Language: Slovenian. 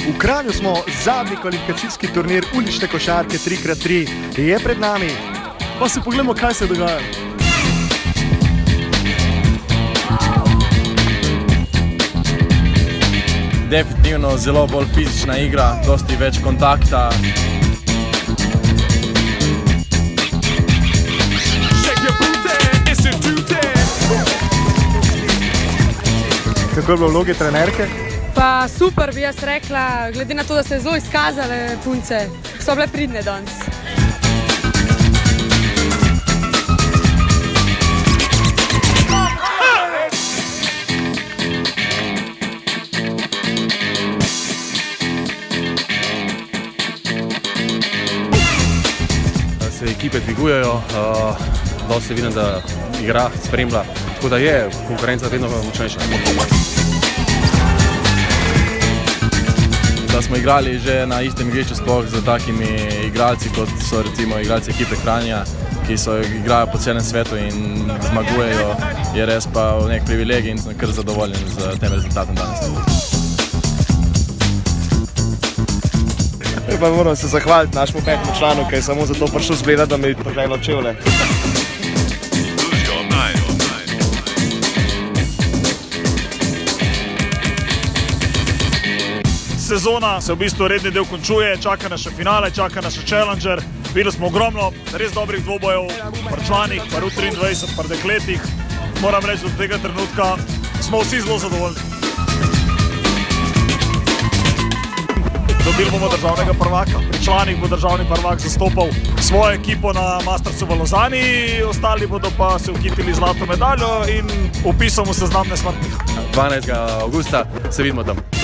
V Kranju smo zadnji kvalifikacijski turnir ulične košarke 3x3 je pred nami. Pa si pogledamo, kaj se dogaja. Definitivno zelo bolj fizična igra, dosti več kontakta. Kako je bilo v vlogi trenerke? Pa super, bi jaz rekla, glede na to, da se zelo izkazale punce, so bile pridne danes. Se ekipe dvigujejo, dosti vidim, da igra, spremlja, tako da je konkurenca vedno močnejša. Da smo igrali že na istem igrišču sploh z takimi igralci, kot so recimo igralci ekipe Kranja, ki igrajo po celem svetu in zmagujejo, je res pa nek privilegij in sem kar zadovoljen z tem rezultatom danes. Pa moram se zahvaliti našemu petemu članu, ki je samo zato prišel zgledati, da mi pogledalo čevlje. Sezona se v bistvu redni del končuje, čaka nas še finale, čaka nas še Challenger. Videli smo ogromno res dobrih dvobojev pri članih, pa v 23, pa dekletih. Moram reči, da do tega trenutka smo vsi zelo zadovoljni. Dobili bomo državnega prvaka. Pri članih bo državni prvak zastopal svojo ekipo na Mastersu v Lozani, ostali bodo pa se vkitili zlato medaljo in vpisamo seznam nesmrtnih. 12. avgusta se vidimo tam.